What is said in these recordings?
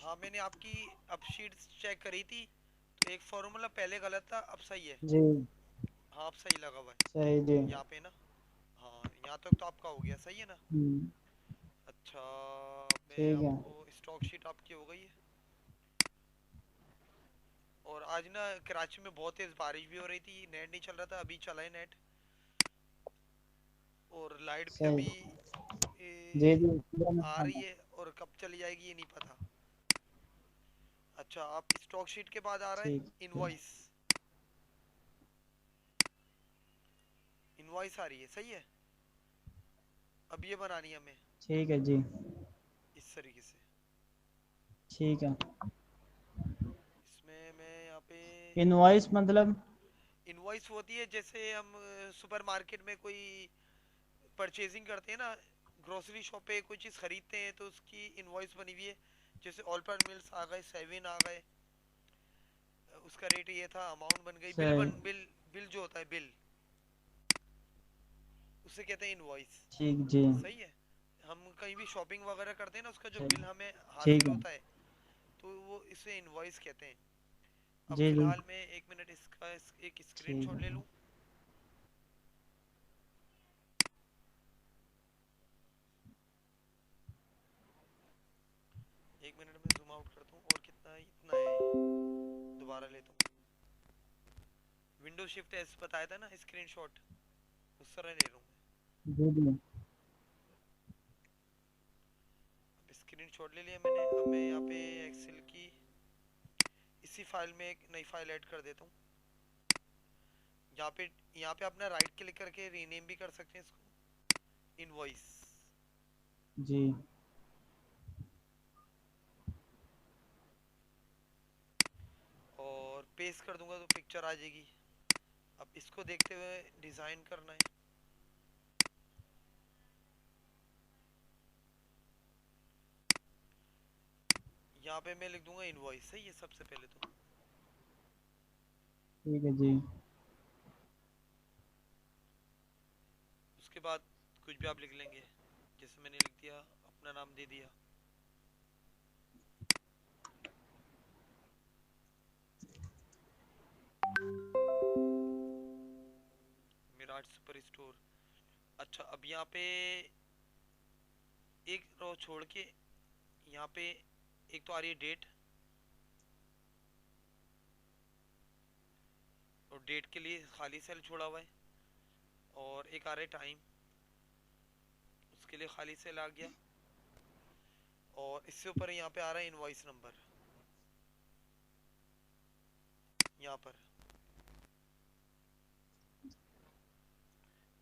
हाँ, मैंने आपकी अब शीट्स चेक करी थी, तो एक फॉर्मूला पहले गलत था, अब सही है। जी। हाँ, अब सही लगा हुआ है सही जी। यहाँ पे ना। हाँ, यहाँ तक तो आपका हो गया, सही है ना। हम्म। अच्छा, मैं ठीक है। आपको स्टॉक शीट आपकी हो गई है। और आज ना कराची में बहुत तेज बारिश भी हो रही थी, नेट नहीं चल रहा था, अभी चला है नेट। और लाइट भी सही। अभी जी ए, जी पूरा मैं आ रही समझ। है, और कब चली जाएगी ये नहीं पता। अच्छा, आप स्टॉक शीट के बाद आ रहा है ठीक है। इनवॉइस। इनवॉइस आ रही है, सही है। अब ये बनानी है हमें ठीक है जी। इस तरीके से। ठीक है। इसमें मैं यहाँ पे इनवॉइस मतलब? इनवॉइस होती है, जैसे हम सुपरमार्केट में कोई परचेजिंग करते हैं ना, ग्रोसरी शॉप पे कोई चीज़ खरीदते हैं तो उसकी इनवॉइस बनी हुई है। जैसे ऑल पार्ट मिल्स आ गए, सेवन आ गए, उसका रेट ये था, अमाउंट बन गई, सही। बिल बिल जो होता है बिल, उसे कहते हैं इनवॉइस। ठीक जी। सही है। हम कहीं भी शॉपिंग वगैरह करते हैं ना, उसका जो सही। बिल हमें ठीक हासिल है। होता है, तो वो इसे इनवॉइस कहते हैं। अब जी जी। फिलहाल मैं एक मिनट इसका एक ठीक स्क्रीनशॉट ले है। लूँ। एक मिनट में जूम आउट करता हूँ, और कितना है, इतना है, दोबारा लेता हूँ। विंडो शिफ्ट एस बताया था ना स्क्रीनशॉट, उस तरह ले लूँ मैं। जी जी। अब स्क्रीनशॉट ले लिया मैंने, अब मैं यहाँ पे एक्सेल की इसी फाइल में एक नई फाइल ऐड कर देता हूँ। यहाँ पे अपना राइट क्लिक करके रीनेम भी कर सकते हैं इसको, इनवॉइस। जी। और पेस्ट कर दूंगा तो पिक्चर आ जाएगी। अब इसको देखते हुए डिजाइन करना है। यहाँ पे मैं लिख दूंगा इनवॉइस, सही है सबसे पहले तो। ठीक है जी। उसके बाद कुछ भी आप लिख लेंगे, जैसे मैंने लिख दिया, अपना नाम दे दिया, मिराज सुपर स्टोर। अच्छा, अब यहाँ पे एक रो छोड़ के, यहाँ पे एक तो आ रही है डेट, और डेट के लिए खाली सेल छोड़ा हुआ है। और एक आ रहा है टाइम, उसके लिए खाली सेल आ गया। और इससे ऊपर यहाँ पे आ रहा है इनवॉइस नंबर, यहाँ पर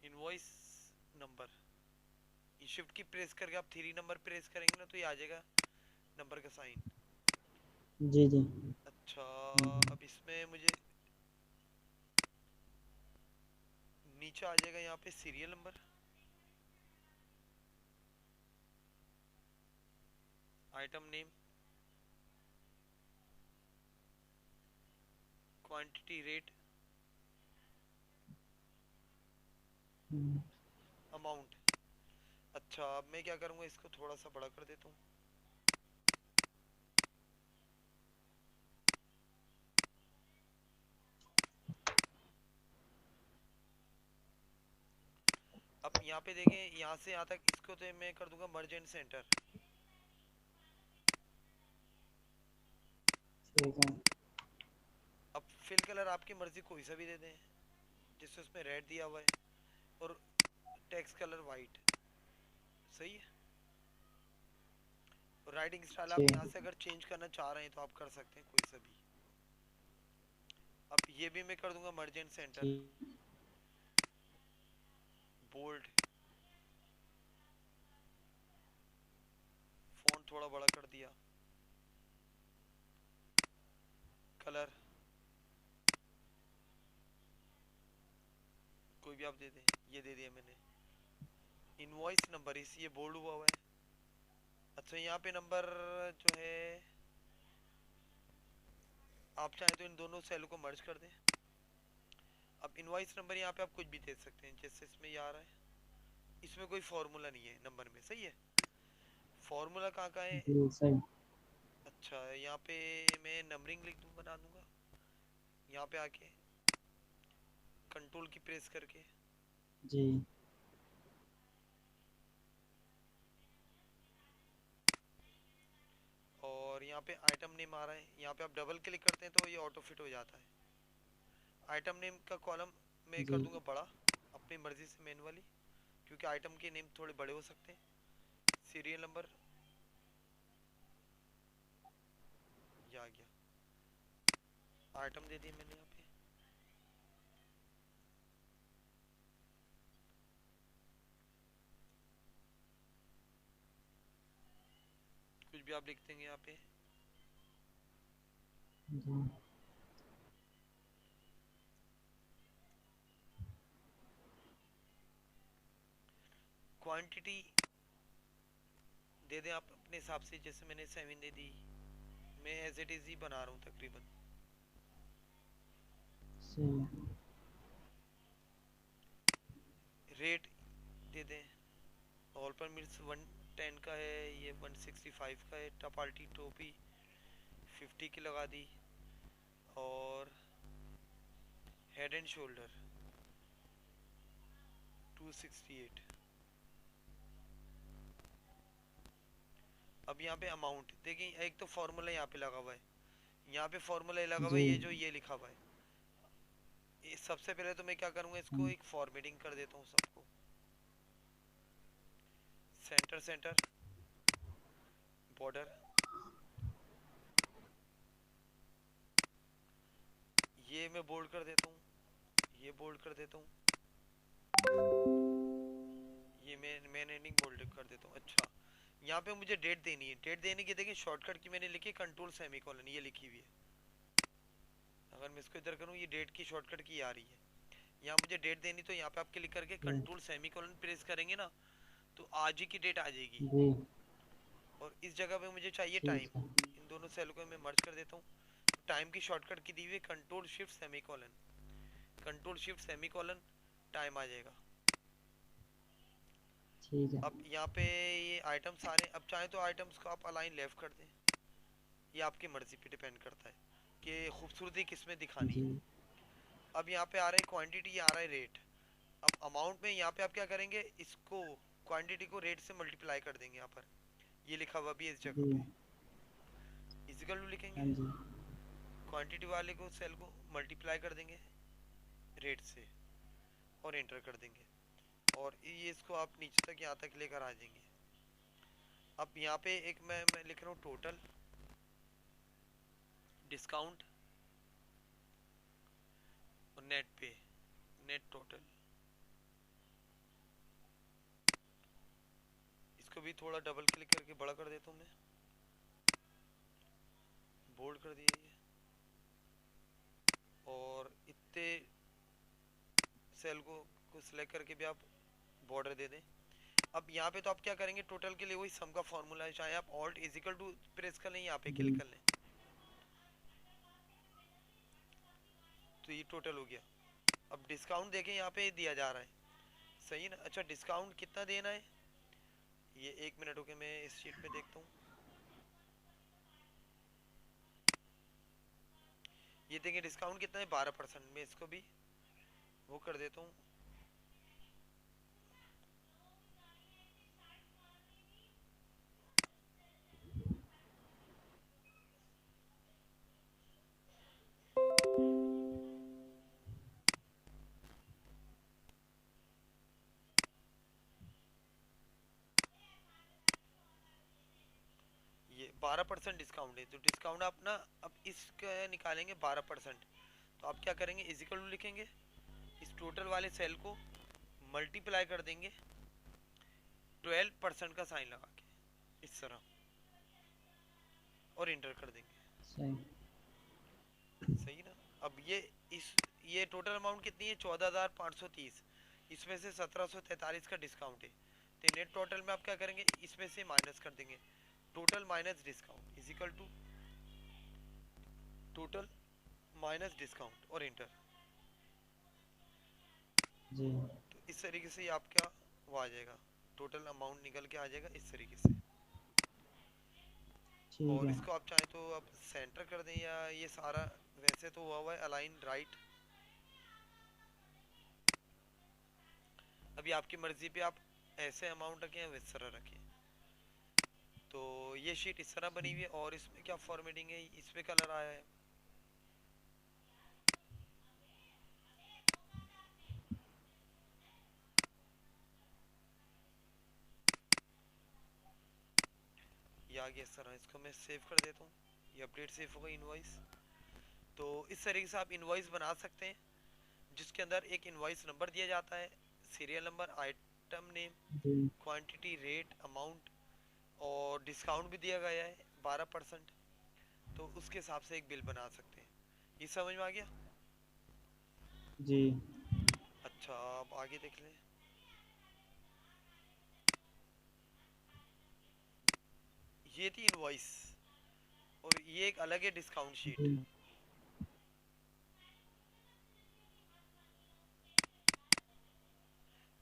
इनवॉइस नंबर। ये शिफ्ट की प्रेस करके आप 3 नंबर प्रेस करेंगे ना, तो ये आ जाएगा नंबर का साइन। जी जी। अच्छा, अब इसमें मुझे नीचे आ जाएगा यहाँ पे serial number, item name, quantity rate, hmm. Amount. अच्छा, अब मैं क्या करूँगा, इसको थोड़ा सा बड़ा कर देता हूँ। अब यहाँ पे देखें, यहाँ से यहाँ तक इसको तो मैं कर दूंगा मर्ज एंड सेंटर। ठीक है। अब फिल कलर आपकी मर्जी कोई सा भी दे दें, जिससे उसमें रेड दिया हुआ है, और टेक्स्ट कलर वाइट। सही है। और राइटिंग स्टाइल आप यहाँ ठीक। से अगर चेंज करना चाह रहे हैं तो आप कर सकते हैं कोई सा भी। अब ये भी मैं कर दूंगा मर्ज एंड सेंटर, ठीक। बोल्ड, फॉन्ट थोड़ा बड़ा कर दिया, कलर कोई भी आप दे दें, ये दे दिया मैंने। इनवॉइस नंबर इस ये बोल्ड हुआ हुआ है। अच्छा, यहाँ पे नंबर जो है, आप चाहें तो इन दोनों सेल को मर्ज कर दें। अब इनवॉइस नंबर यहाँ पे आप कुछ भी दे सकते हैं, जैसे इसमें ये आ रहा है, इसमें कोई फार्मूला नहीं है नंबर में, सही है। फार्मूला कहाँ का है। जी सही। अच्छा, यहाँ पे मैं नंबरिंग लिख दूँ, बना दूंगा यहाँ पे आके कंट्रोल की प्रेस करके। जी और यहाँ पे आइटम नेम आ रहा है, यहाँ पे आप डबल क्लिक करते हैं तो ये ऑटो फिट हो जाता है। आइटम नेम का कॉलम मैं जी कर दूंगा बड़ा, अपनी मर्जी से मैनुअली, क्योंकि आइटम के नेम थोड़े बड़े हो सकते हैं। सीरियल नंबर ये आ गया, आइटम दे दिए मैंने यहाँ पे। कुछ भी आप लिख देंगे यहाँ पे। जी क्वांटिटी दे दें आप अपने हिसाब से, जैसे मैंने 7 दे दी, मैं एज इट इज ही बना रहा हूँ तकरीबन। सही। रेट दे दें, ऑल पर मिल्स 110 का है, ये 165 का है। टपाल्टी टोपी 50 की लगा दी। और हेड एंड शोल्डर 268। अब यहाँ पे अमाउंट देखिए, एक तो फॉर्मूला यहाँ पे लगा हुआ है, यहाँ पे फॉर्मूला लगा हुआ जी है, ये जो ये लिखा हुआ है। सबसे पहले तो मैं क्या करूँगा, इसको हम्म, एक फॉर्मेटिंग कर देता हूँ सबको। सेंटर सेंटर बॉर्डर, ये मैं बोल्ड कर देता हूँ, ये बोल्ड कर देता हूँ, ये मैं एंडिंग बोल्ड कर देता हूँ। अच्छा, यहाँ पे मुझे डेट देनी है। डेट देने की देखिए शॉर्टकट की मैंने लिखी कंट्रोल सेमीकोलन, ये लिखी हुई है। अगर मैं इसको इधर करूँ, ये डेट की शॉर्टकट की आ रही है। यहाँ मुझे डेट देनी, तो यहाँ पे आप क्लिक करके जी कंट्रोल सेमीकोलन प्रेस करेंगे ना, तो आज ही की डेट आ जाएगी। जी और इस जगह पे मुझे चाहिए टाइम, ठीक है। इन दोनों सेल को मैं मर्ज कर देता हूँ। टाइम की शॉर्टकट की दी हुई है control shift semicolon, control shift semicolon, time आ जाएगा। ठीक है। अब यहाँ पे ये आइटम सारे, अब चाहे तो आइटम्स को आप अलाइन लेफ्ट कर दें, ये आपकी मर्जी पे डिपेंड करता है कि खूबसूरती किस में दिखानी जी है। अब यहाँ पे आ रहा है क्वांटिटी, आ रहा है रेट। अब अमाउंट में यहाँ पे आप क्या करेंगे, इसको क्वांटिटी को रेट से मल्टीप्लाई कर देंगे। यहाँ पर ये लिखा हुआ भी है इस जी जगह पे, इजिकल टू लिखेंगे, हाँ जी क्वांटिटी वाले को सेल को मल्टीप्लाई कर देंगे रेट से, और एंटर कर देंगे। और ये इसको आप नीचे तक यहाँ तक लेकर आ जाएंगे। अब यहाँ पे एक मैं लिख रहा हूँ टोटल डिस्काउंट और नेट पे, नेट टोटल। इसको भी थोड़ा डबल क्लिक करके बड़ा कर देता हूँ मैं, बोल्ड कर दिया ये। और इतने सेल को सिलेक्ट करके भी आप बॉर्डर दे दें। अब यहाँ पे तो आप क्या करेंगे, टोटल के लिए वही सम का फॉर्मूला है, चाहे आप ऑल्ट इजिकल टू प्रेस कर लें, यहाँ पे जी क्लिक कर लें, तो ये टोटल हो गया। अब डिस्काउंट देखें, यहाँ पे दिया जा रहा है, सही ना। अच्छा, डिस्काउंट कितना देना है, ये 1 मिनट हो गया, मैं इस शीट पे देखता हूँ। ये देखिए डिस्काउंट कितना है, 12%। मैं इसको भी वो कर देता हूँ। ये 12% डिस्काउंट है, तो डिस्काउंट आप ना, अब इसका निकालेंगे 12%। तो आप क्या करेंगे, इजिकल टू लिखेंगे, इस टोटल वाले सेल को मल्टीप्लाई कर देंगे 12% का साइन लगा के, इस तरह, और इंटर कर देंगे। सही। सही ना। अब ये टोटल अमाउंट कितनी है, 14,530। इसमें से 1743 का डिस्काउंट है, तो नेट टोटल में आप क्या करेंगे, इसमें से माइनस कर देंगे, total minus discount is equal to total minus discount, और इंटर। जी तो इस तरीके से आपका वो आ जाएगा, टोटल अमाउंट निकल के आ जाएगा इस तरीके से। ठीक ठीक और है। इसको आप चाहें तो आप सेंटर कर दें, या ये सारा वैसे तो हुआ है अलाइन राइट। अभी आपकी मर्जी पे आप ऐसे अमाउंट रखें या इस तरह रखें। तो ये शीट इस तरह बनी हुई है, और इसमें क्या फॉर्मेटिंग है, इस पे कलर आया है। ये आ गया इस तरह। इसको मैं सेव कर देता हूँ, ये अपडेट सेव होगा इनवॉइस। तो इस तरीके से आप इनवॉइस बना सकते हैं, जिसके अंदर एक इनवॉइस नंबर दिया जाता है, सीरियल नंबर, आइटम नेम, जी क्वांटिटी, रेट, अमाउंट, और डिस्काउंट भी दिया गया है 12%। तो उसके हिसाब से एक बिल बना सकते हैं। ये समझ में आ गया? जी अच्छा, आप आगे देख लें। ये थी इनवॉइस, और ये एक अलग है डिस्काउंट शीट। जी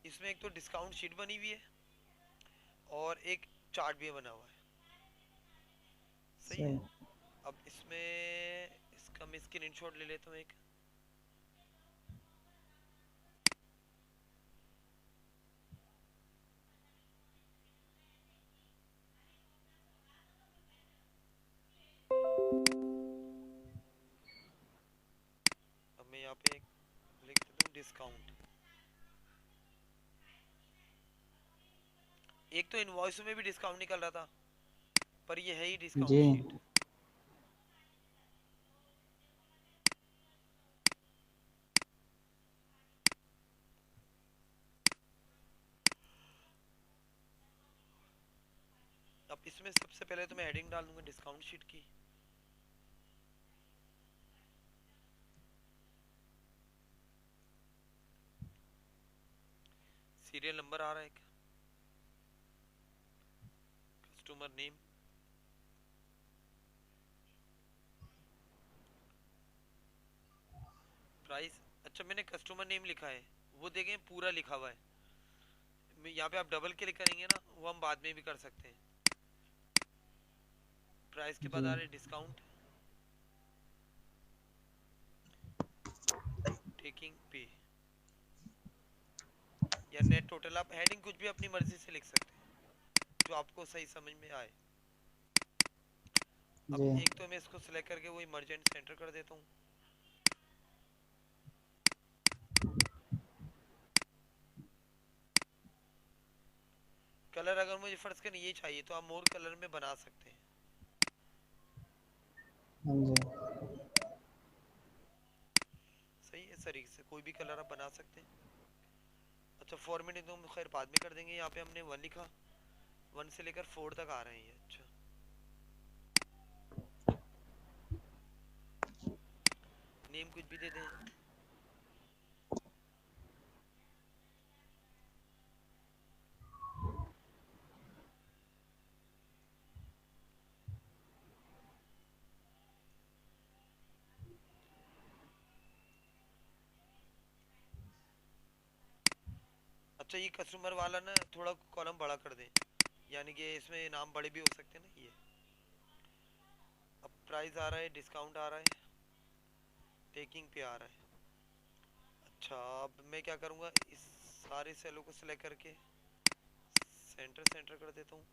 इसमें एक तो डिस्काउंट शीट बनी हुई है, और एक चार्ट भी बना हुआ है। सही है। सही। अब इसमें इसका मैं स्क्रीनशॉट ले लेता हूँ एक। अब मैं यहाँ पे लिख देता हूँ डिस्काउंट। एक तो इनवॉइस में भी डिस्काउंट निकल रहा था, पर ये है ही जी डिस्काउंट शीट। अब इसमें सबसे पहले तो मैं हेडिंग डाल दूंगा डिस्काउंट शीट की। सीरियल नंबर आ रहा है एक, कस्टमर नेम, प्राइस। अच्छा, मैंने कस्टमर नेम लिखा है, वो देखें पूरा लिखा हुआ है। यहाँ पे आप डबल क्लिक करेंगे ना, वो हम बाद में भी कर सकते हैं। प्राइस के बाद जी आ रहे डिस्काउंट, टेकिंग पे, या नेट टोटल। आप हेडिंग कुछ भी अपनी मर्जी से लिख सकते हैं, जो आपको सही समझ में आए। अब जी एक तो मैं इसको सिलेक्ट करके वो इमरजेंट सेंटर कर देता हूँ। कलर अगर मुझे फर्ज कर ये चाहिए तो आप मोर कलर में बना सकते हैं। हाँ जी सही है, इस तरीके से कोई भी कलर आप बना सकते हैं। अच्छा, फॉर्मेटिंग तो हम खैर बाद में कर देंगे। यहाँ पे हमने 1 लिखा, 1 से लेकर 4 तक आ रहे हैं ये। अच्छा, नेम कुछ भी दे दें। अच्छा, ये कस्टमर वाला ना थोड़ा कॉलम बड़ा कर दें, यानी कि इसमें नाम बड़े भी हो सकते हैं ना ये। अब प्राइस आ रहा है, डिस्काउंट आ रहा है, टेकिंग पे आ रहा है। अच्छा, अब मैं क्या करूँगा, इस सारे सेलों को सिलेक्ट करके सेंटर सेंटर कर देता हूँ,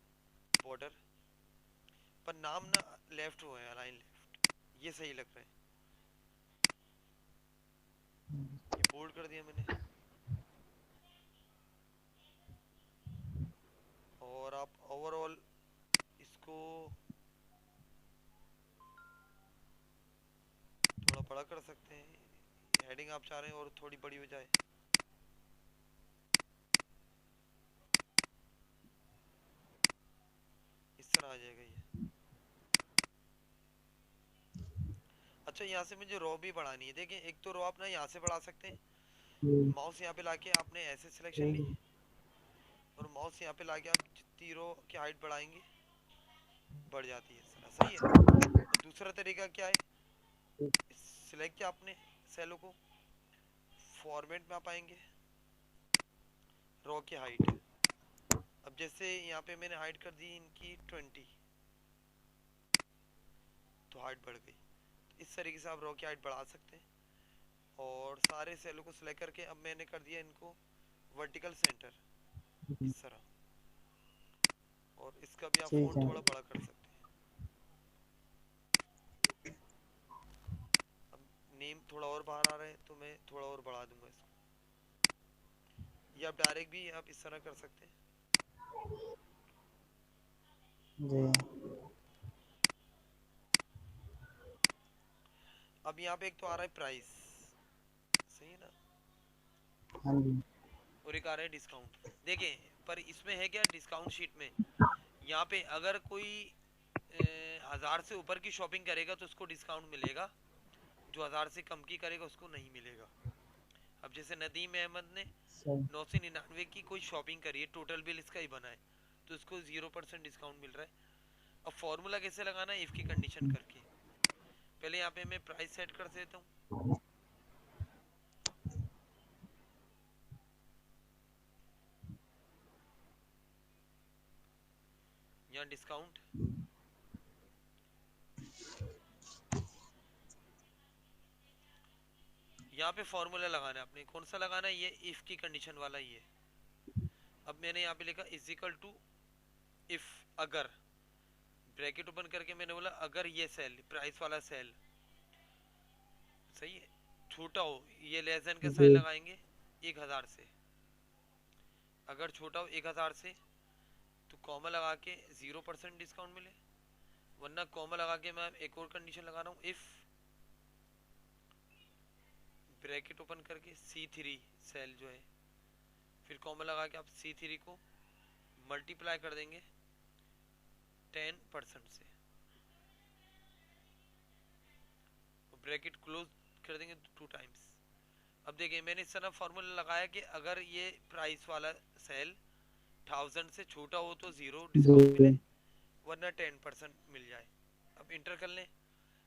बॉर्डर। पर नाम ना लेफ्ट हुए हैं, अलाइन लेफ्ट, ये सही लग रहा है। ये बोल्ड कर दिया मैंने। और आप ओवरऑल इसको थोड़ा बड़ा कर सकते हैं। हेडिंग आप चाह रहे हैं और थोड़ी बड़ी हो जाए, इस तरह आ जाएगा ये। अच्छा, यहाँ से मुझे रो भी बढ़ानी है। देखें, एक तो रो आप ना यहाँ से बढ़ा सकते हैं, जी माउस यहाँ पे लाके आपने ऐसे सिलेक्शन ली, जी और माउस यहाँ पे लाके आप जितनी रो की हाइट बढ़ाएंगे बढ़ जाती है इस तरह। सही है। और दूसरा तरीका क्या है, सिलेक्ट किया आपने सेलों को, फॉर्मेट में आप आएंगे, रो की हाइट। अब जैसे यहाँ पे मैंने हाइट कर दी इनकी 20, तो हाइट बढ़ गई। तो इस तरीके से आप रो की हाइट बढ़ा सकते हैं। और सारे सेलों को सिलेक्ट करके अब मैंने कर दिया इनको वर्टिकल सेंटर इस तरह। और इसका भी आप ठीक फ़ॉन्ट है। थोड़ा बड़ा कर सकते हैं। अब नेम थोड़ा और बाहर आ रहा है तो मैं थोड़ा और बढ़ा दूंगा इसको, या आप डायरेक्ट भी आप इस तरह कर सकते हैं। जी। अब यहाँ पे एक तो आ रहा है प्राइस, सही है ना, हाँ जी। और एक आ रहा है डिस्काउंट। देखें पर इसमें है क्या, डिस्काउंट शीट में यहाँ पे अगर कोई 1000 से ऊपर की शॉपिंग करेगा तो उसको डिस्काउंट मिलेगा, जो 1000 से कम की करेगा उसको नहीं मिलेगा। अब जैसे नदीम अहमद ने सही। 999 की कोई शॉपिंग करी है, टोटल बिल इसका ही बना है, तो उसको 0% डिस्काउंट मिल रहा है। अब फॉर्मूला कैसे लगाना है, इफ की कंडीशन करके। पहले यहाँ पे मैं प्राइस सेट कर देता हूँ। यहाँ डिस्काउंट, यहाँ पे फॉर्मूला लगाना है आपने। कौन सा लगाना है, ये इफ की कंडीशन वाला ही है। अब मैंने यहाँ पे लिखा इज इक्वल टू इफ, अगर, ब्रैकेट ओपन करके मैंने बोला अगर ये सेल, प्राइस वाला सेल, सही है, छोटा हो, ये लेस देन का साइन जी। लगाएंगे 1000 से। अगर छोटा हो 1000 से तो कॉमा लगा के 0% डिस्काउंट मिले, वरना कॉमा लगा के मैं एक और कंडीशन लगा रहा हूँ, इफ, ब्रैकेट ओपन करके C3 सेल जो है, फिर कॉमा लगा के आप C3 को मल्टीप्लाई कर देंगे 10% से, ब्रैकेट क्लोज कर देंगे 2 टाइम्स। अब देखिए मैंने इस तरह फॉर्मूला लगाया कि अगर ये प्राइस वाला सेल 1000 से छोटा हो तो 0 डिस्काउंट मिले, जी। वरना 10% मिल जाए। अब इंटर कर लें।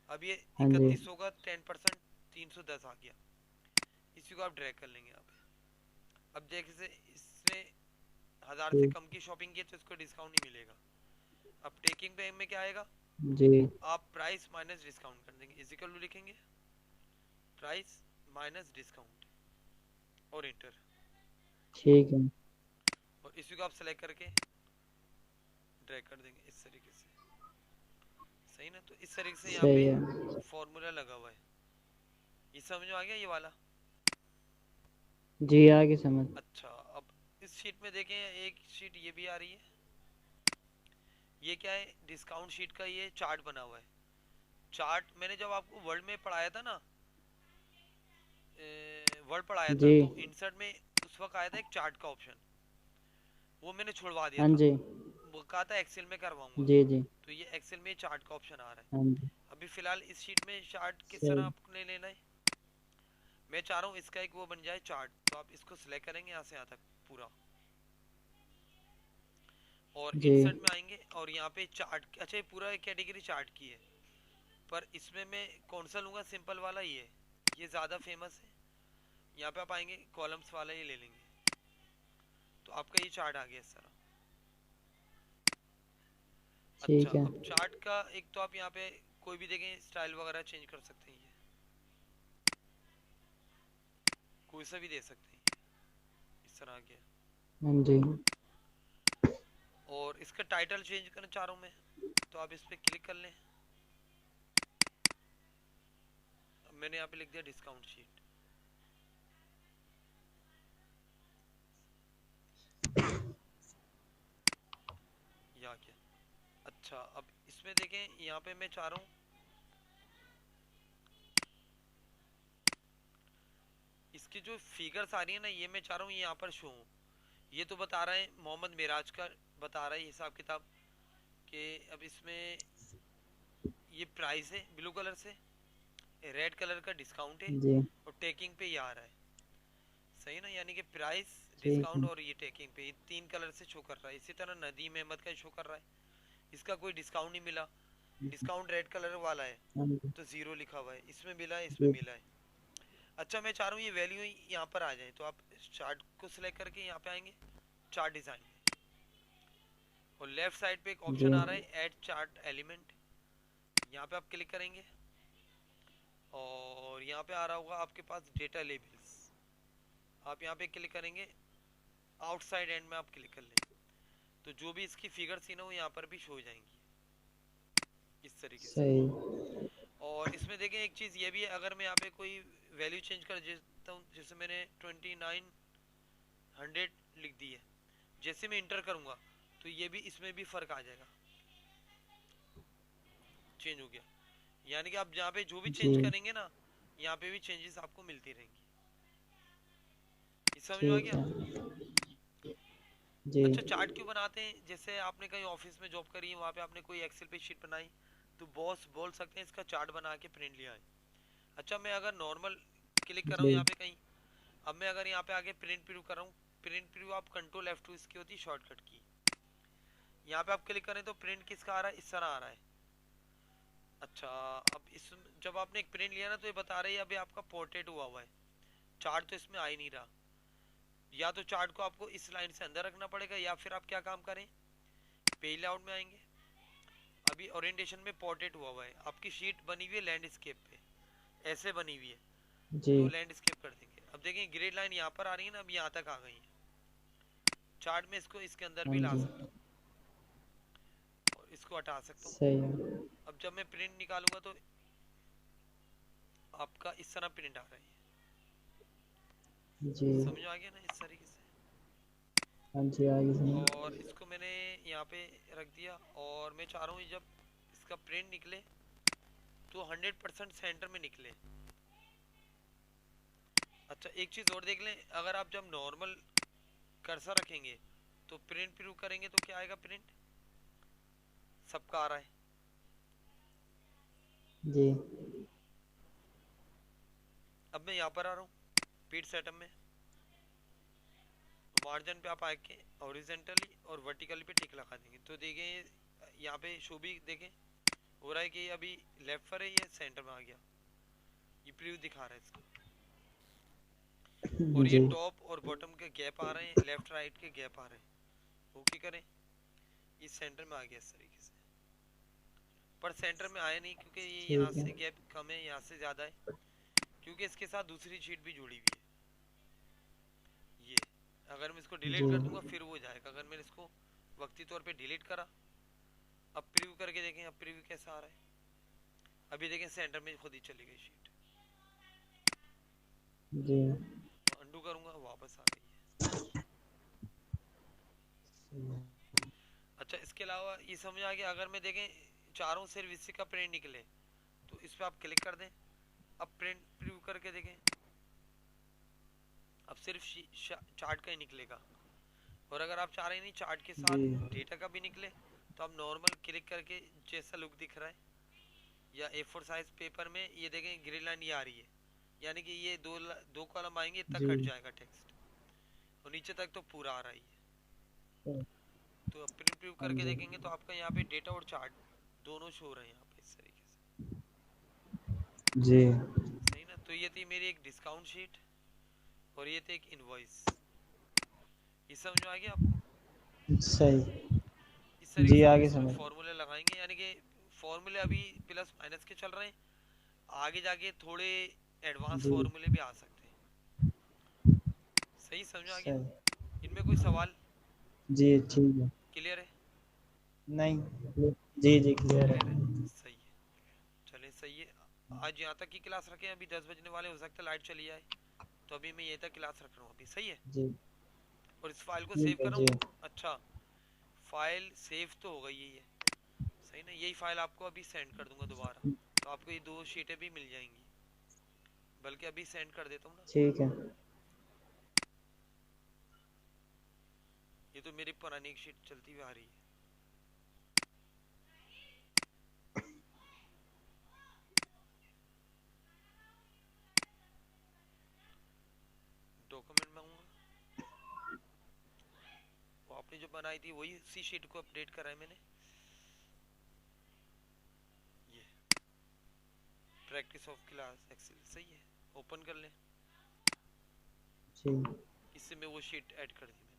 अब ये हाँ जी। 31 होगा, 10% 310 आ गया। इसी को आप ड्रैग कर लेंगे यहाँ पे। अब देखिए इसने 1000 से जी। कम की शॉपिंग की तो इसको डिस्काउंट नहीं मिलेगा। अब टेकिंग पे में क्या आएगा, जी। आप प्राइस माइनस डिस्काउंट कर देंगे, इज इक्वल टू लिखेंगे प्राइस माइनस डिस्काउंट और इंटर। ठीक है। और इसी को आप सेलेक्ट करके ड्रैग कर देंगे इस तरीके से, सही ना। तो इस तरीके से यहाँ सही पे है। फॉर्मूला लगा हुआ है। ये समझ में आ गया ये वाला। जी, आगे समझ। अच्छा, अब इस शीट में देखें, एक शीट ये भी आ रही है। ये क्या है, डिस्काउंट शीट का ये चार्ट बना हुआ है। चार्ट मैंने जब आपको वर्ड में पढ़ाया था ना, वर्ड पढ़ाया था, जी। तो इंसर्ट में उस वक्त आया था एक चार्ट का ऑप्शन, वो मैंने छुड़वा दिया हाँ था। जी। वो कहा था एक्सेल में करवाऊंगा, जी। जी। तो ये एक्सेल में चार्ट का ऑप्शन आ रहा हाँ है। जी। अभी फिलहाल इस शीट में चार्ट किस तरह सही। आपने लेना है, मैं चाह रहा हूँ इसका एक वो बन जाए चार्ट। तो आप इसको सिलेक्ट करेंगे यहाँ से यहाँ तक पूरा, और जी। इंसर्ट में आएंगे और यहाँ पे चार्ट, अच्छा ये पूरा कैटेगरी चार्ट की है, पर इसमें मैं कौन सा लूँगा, सिंपल वाला ही है, ये ज़्यादा फेमस है। यहाँ पे आप आएंगे कॉलम्स वाला ही ले लेंगे, तो आपका ये चार्ट आ गया इस तरह। अच्छा, ठीक है। अब चार्ट का एक तो आप यहाँ पे कोई भी देखें स्टाइल वगैरह चेंज कर सकते हैं, ये कोई सा भी दे सकते हैं, इस तरह आ गया। हाँ जी। और इसका टाइटल चेंज करना चाह रहा हूँ मैं, तो आप इस पर क्लिक कर लें। अब मैंने यहाँ पे लिख दिया डिस्काउंट शीट, ये आ गया। अच्छा, अब इसमें देखें, यहाँ पे मैं चाह रहा हूँ इसकी जो फिगर्स आ रही है ना, ये मैं चाह रहा हूँ ये यहाँ पर शो हो। ये तो बता रहा है मोहम्मद मिराज का, बता रहा है हिसाब किताब कि अब इसमें ये प्राइस है ब्लू कलर से, रेड कलर का डिस्काउंट है, जी। और टेकिंग पे ये आ रहा है, सही ना। यानी कि प्राइस, ठीक डिस्काउंट है। और ये टेकिंग पे, ये 3 कलर से शो कर रहा है। इसी तरह नदीम अहमद का शो कर रहा है, इसका कोई डिस्काउंट नहीं मिला, डिस्काउंट रेड कलर वाला है, हाँ जी। तो 0 लिखा हुआ है, इसमें मिला है, इसमें जी। मिला है। अच्छा, मैं चाह रहा हूँ ये वैल्यू यहाँ पर आ जाए, तो आप चार्ट को सिलेक्ट करके यहाँ पे आएंगे चार्ट डिजाइन में, और लेफ्ट साइड पे एक जी। ऑप्शन आ रहा है ऐड चार्ट एलिमेंट, यहाँ पे आप क्लिक करेंगे और यहाँ पे आ रहा होगा आपके पास डेटा लेबल्स। आप यहाँ पे क्लिक करेंगे, आउटसाइड एंड में आप क्लिक कर लें तो जो भी इसकी फिगर्स थी ना वो यहाँ पर भी शो हो जाएंगी इस तरीके से। सही। और इसमें देखें एक चीज़ ये भी है, अगर मैं यहाँ पे कोई वैल्यू चेंज कर देता हूँ, जैसे मैंने 2900 लिख दी है, जैसे मैं इंटर करूँगा तो ये भी इसमें भी फर्क आ जाएगा, चेंज हो गया। यानी कि आप जहाँ पे जो भी जी चेंज करेंगे ना, यहाँ पे भी चेंजेस आपको मिलती रहेंगी। ये समझ में आ ठीक गया? है। जी अच्छा, चार्ट क्यों बनाते हैं? जैसे आपने कहीं ऑफिस में जॉब करी है, वहाँ पे आपने कोई एक्सेल पे शीट बनाई, तो बॉस बोल सकते हैं इसका चार्ट बना के प्रिंट लिया है। अच्छा, मैं अगर नॉर्मल क्लिक कर रहा हूँ जी यहाँ पे कहीं, अब मैं अगर यहाँ पे आगे प्रिंट प्रीव्यू कर रहा हूँ, प्रिंट प्रीव्यू आप कंट्रोल F2 इसकी होती है शॉर्टकट की। यहाँ पे आप क्लिक करें तो प्रिंट किसका आ रहा है, इस तरह आ रहा है। अच्छा, अब इस जब आपने एक प्रिंट लिया ना तो ये बता रही है अभी आपका पोर्ट्रेट हुआ है, चार्ट तो इसमें आ ही नहीं रहा। या तो चार्ट को आपको इस लाइन से अंदर रखना पड़ेगा, या फिर आप क्या काम करें, पेज लेआउट में आएंगे। अभी ओरिएंटेशन में पोर्ट्रेट हुआ है, आपकी शीट बनी हुई है लैंडस्केप पे, ऐसे बनी हुई है, जी तो लैंडस्केप कर देंगे। अब देखें ग्रेड लाइन यहाँ पर आ रही है ना, अब यहाँ तक आ गई है। चार्ट में इसको इसके अंदर हाँ भी ला जी सकता हूँ और इसको हटा सकता हूँ। सही है। अब जब मैं प्रिंट निकालूंगा तो आपका इस तरह प्रिंट आ रहा है। जी समझ आ गया ना इस तरीके से? हाँ जी आगे समझ। और इसको मैंने यहाँ पे रख दिया और मैं चाह रहा हूँ जब इसका प्रिंट निकले तो 100% सेंटर में निकले। अच्छा, एक चीज़ और देख लें, अगर आप जब नॉर्मल कर्सर रखेंगे तो प्रिंट प्रीव्यू करेंगे तो क्या आएगा, प्रिंट सबका आ रहा है। जी अब मैं यहाँ पर आ रहा हूँ पीट सेटअप में, मार्जिन पे आप आके हॉरिजॉन्टली और वर्टिकली पे टिक लगा देंगे तो देखें यहाँ पे शो भी देखें हो रहा है कि अभी लेफ्ट पर है, ये सेंटर में आ गया, ये प्रीव्यू दिखा रहा है इसका। और ये जी टॉप और बॉटम के गैप आ रहे हैं, लेफ्ट राइट के गैप आ रहे हैं। ओके करें, ये सेंटर में आ गया इस तरीके से। पर सेंटर में आया नहीं क्योंकि ये यहाँ ठीक है। से गैप कम है, यहाँ से ज़्यादा है, क्योंकि इसके साथ दूसरी शीट भी जुड़ी हुई है। ये अगर मैं इसको जी डिलीट कर दूंगा फिर वो जाएगा। अगर मैंने इसको वक्ती तौर पे डिलीट करा, अब प्रीव्यू करके देखें, अब प्रीव्यू कैसा आ रहा है। अभी देखें सेंटर में खुद ही चली गई शीट। जी अंडू करूंगा, वापस आ गई है। अच्छा, इसके अलावा ये समझ आ गया, अगर मैं देखें चारों सिर्फ इसी का प्रिंट निकले तो इस पर आप क्लिक कर दें। अब प्रिंट प्रीव्यू करके देखें, अब सिर्फ चार्ट का ही निकलेगा। और अगर आप चाह रहे नहीं चार्ट के जी साथ डेटा का भी निकले तो आप नॉर्मल क्लिक करके जैसा लुक दिख रहा है या A4 साइज पेपर में, ये देखें ग्रे लाइन ये आ रही है, यानी कि ये दो कॉलम आएंगे, इतना जी कट जाएगा टेक्स्ट और नीचे तक तो पूरा आ रहा है। तो अब प्रिंट प्रीव्यू हाँ करके जी देखेंगे तो आपका यहाँ पे डेटा और चार्ट दोनों शो हो रहे हैं यहाँ पे इस तरीके से। जी सही ना? तो ये थी मेरी एक डिस्काउंट शीट और ये थे एक इनवॉइस। ये समझ में आ गया आपको? सही। इस तरीके जी से हम आगे इसमें समझ। फॉर्मूले लगाएंगे, यानी कि फॉर्मूले अभी प्लस माइनस के चल रहे हैं, आगे जाके थोड़े एडवांस जी फॉर्मूले भी आ सकते हैं। सही समझ में आ गया? सही। इनमें कोई सवाल? जी ठीक है। क्लियर है? नहीं जी जी क्लियर क्लियर है, है। सही है। चले, सही है। आज यहाँ तक की क्लास रखें, अभी 10 बजने वाले, हो सकता है लाइट चली जाए, तो अभी मैं यहीं तक क्लास रख रहा हूँ अभी। सही है? जी और इस फाइल को सेव ठीक है। कर रहा जी हूँ। अच्छा, फाइल सेव तो हो गई है ये, सही ना? यही फाइल आपको अभी सेंड कर दूंगा दोबारा, तो आपको ये दो शीटें भी मिल जाएंगी। बल्कि अभी सेंड कर देता हूँ ना, ठीक है। ये तो मेरी पुरानी एक शीट चलती हुई आ रही है। डॉक्यूमेंट में आऊँगा, वो आपने जो बनाई थी वही उसी शीट को अपडेट करा है मैंने। ये प्रैक्टिस ऑफ क्लास एक्सेल, सही है, ओपन कर लें। जी इससे मैं वो शीट ऐड कर दी।